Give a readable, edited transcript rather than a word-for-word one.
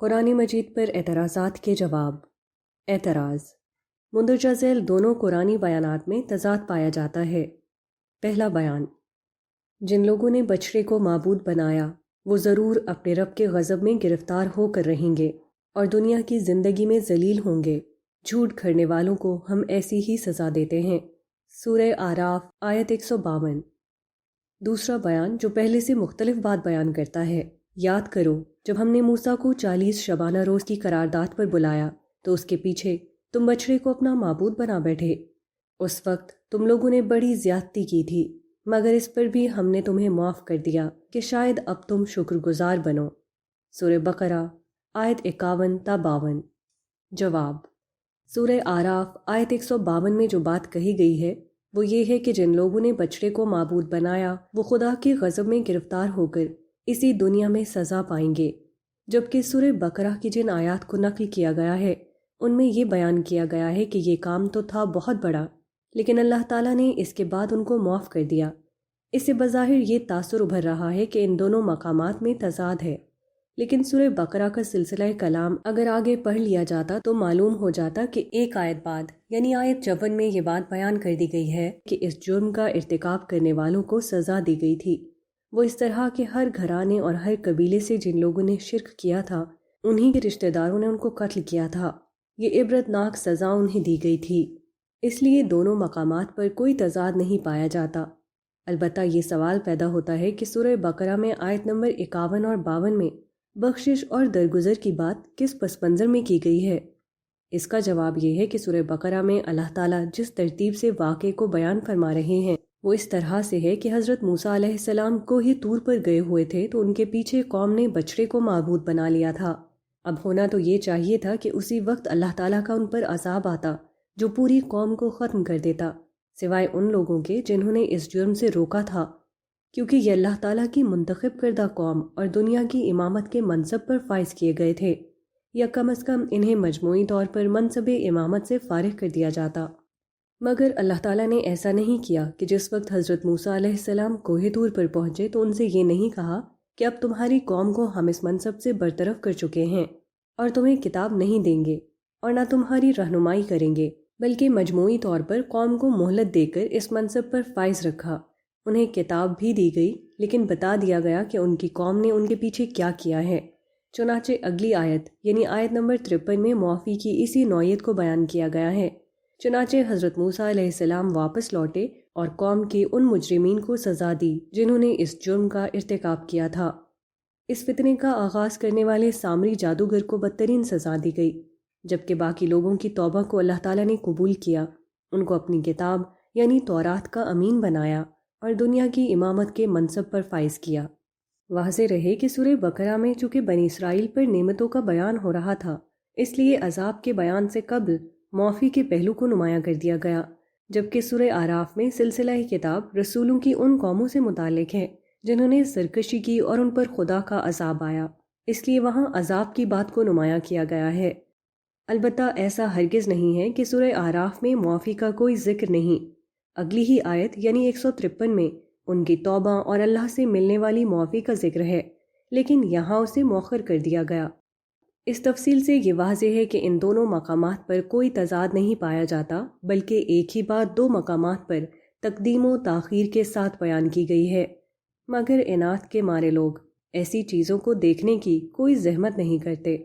قرآن مجید پر اعتراضات کے جواب۔ اعتراض: مندرجہ ذیل دونوں قرآنی بیانات میں تضاد پایا جاتا ہے۔ پہلا بیان: جن لوگوں نے بچڑے کو معبود بنایا وہ ضرور اپنے رب کے غضب میں گرفتار ہو کر رہیں گے اور دنیا کی زندگی میں ذلیل ہوں گے۔ جھوٹ کھڑنے والوں کو ہم ایسی ہی سزا دیتے ہیں۔ سورہ اعراف آیت 152۔ دوسرا بیان جو پہلے سے مختلف بات بیان کرتا ہے۔ یاد کرو جب ہم نے موسیٰ کو 40 شبانہ روز کی قرارداد پر بلایا تو اس کے پیچھے تم بچڑے کو اپنا معبود بنا بیٹھے۔ اس وقت تم لوگوں نے بڑی زیادتی کی تھی، مگر اس پر بھی ہم نے تمہیں معاف کر دیا کہ شاید اب تم شکر گزار بنو۔ سورہ بقرہ آیت 51 تا 52۔ جواب: سورہ اعراف آیت 152 میں جو بات کہی گئی ہے وہ یہ ہے کہ جن لوگوں نے بچڑے کو معبود بنایا وہ خدا کے غضب میں گرفتار ہو کر اسی دنیا میں سزا پائیں گے، جبکہ سورہ بقرہ کی جن آیات کو نقل کیا گیا ہے ان میں یہ بیان کیا گیا ہے کہ یہ کام تو تھا بہت بڑا، لیکن اللہ تعالیٰ نے اس کے بعد ان کو معاف کر دیا۔ اس سے بظاہر یہ تاثر ابھر رہا ہے کہ ان دونوں مقامات میں تضاد ہے، لیکن سورہ بقرہ کا سلسلہ کلام اگر آگے پڑھ لیا جاتا تو معلوم ہو جاتا کہ ایک آیت بعد یعنی آیت 54 میں یہ بات بیان کر دی گئی ہے کہ اس جرم کا ارتکاب کرنے والوں کو سزا دی گئی تھی۔ وہ اس طرح کہ ہر گھرانے اور ہر قبیلے سے جن لوگوں نے شرک کیا تھا انہی کے رشتہ داروں نے ان کو قتل کیا تھا۔ یہ عبرتناک سزا انہیں دی گئی تھی، اس لیے دونوں مقامات پر کوئی تضاد نہیں پایا جاتا۔ البتہ یہ سوال پیدا ہوتا ہے کہ سورہ بقرہ میں آیت نمبر 51 اور 52 میں بخشش اور درگزر کی بات کس پس منظر میں کی گئی ہے؟ اس کا جواب یہ ہے کہ سورہ بقرہ میں اللہ تعالیٰ جس ترتیب سے واقعے کو بیان فرما رہے ہیں وہ اس طرح سے ہے کہ حضرت موسیٰ علیہ السلام کوہ طور پر گئے ہوئے تھے تو ان کے پیچھے قوم نے بچڑے کو معبود بنا لیا تھا۔ اب ہونا تو یہ چاہیے تھا کہ اسی وقت اللہ تعالیٰ کا ان پر عذاب آتا جو پوری قوم کو ختم کر دیتا، سوائے ان لوگوں کے جنہوں نے اس جرم سے روکا تھا، کیونکہ یہ اللہ تعالیٰ کی منتخب کردہ قوم اور دنیا کی امامت کے منصب پر فائز کیے گئے تھے، یا کم از کم انہیں مجموعی طور پر منصب امامت سے فارغ کر دیا جاتا۔ مگر اللہ تعالیٰ نے ایسا نہیں کیا کہ جس وقت حضرت موسیٰ علیہ السلام کوہ طور پر پہنچے تو ان سے یہ نہیں کہا کہ اب تمہاری قوم کو ہم اس منصب سے برطرف کر چکے ہیں اور تمہیں کتاب نہیں دیں گے اور نہ تمہاری رہنمائی کریں گے، بلکہ مجموعی طور پر قوم کو مہلت دے کر اس منصب پر فائز رکھا۔ انہیں کتاب بھی دی گئی لیکن بتا دیا گیا کہ ان کی قوم نے ان کے پیچھے کیا کیا ہے۔ چنانچہ اگلی آیت یعنی آیت نمبر 53 میں معافی کی اسی نوعیت کو بیان کیا گیا ہے۔ چنانچہ حضرت موسیٰ علیہ السلام واپس لوٹے اور قوم کے ان مجرمین کو سزا دی جنہوں نے اس جرم کا ارتکاب کیا تھا۔ اس فتنے کا آغاز کرنے والے سامری جادوگر کو بدترین سزا دی گئی، جبکہ باقی لوگوں کی توبہ کو اللہ تعالیٰ نے قبول کیا، ان کو اپنی کتاب یعنی تورات کا امین بنایا اور دنیا کی امامت کے منصب پر فائز کیا۔ واضح رہے کہ سورہ بقرہ میں چونکہ بنی اسرائیل پر نعمتوں کا بیان ہو رہا تھا اس لیے عذاب کے بیان سے قبل معافی کے پہلو کو نمایاں کر دیا گیا، جبکہ سورہ اعراف میں سلسلہ کتاب رسولوں کی ان قوموں سے متعلق ہے جنہوں نے سرکشی کی اور ان پر خدا کا عذاب آیا، اس لیے وہاں عذاب کی بات کو نمایاں کیا گیا ہے۔ البتہ ایسا ہرگز نہیں ہے کہ سورہ اعراف میں معافی کا کوئی ذکر نہیں۔ اگلی ہی آیت یعنی 153 میں ان کی توبہ اور اللہ سے ملنے والی معافی کا ذکر ہے، لیکن یہاں اسے مؤخر کر دیا گیا۔ اس تفصیل سے یہ واضح ہے کہ ان دونوں مقامات پر کوئی تضاد نہیں پایا جاتا، بلکہ ایک ہی بات دو مقامات پر تقدیم و تاخیر کے ساتھ بیان کی گئی ہے، مگر عناد کے مارے لوگ ایسی چیزوں کو دیکھنے کی کوئی زحمت نہیں کرتے۔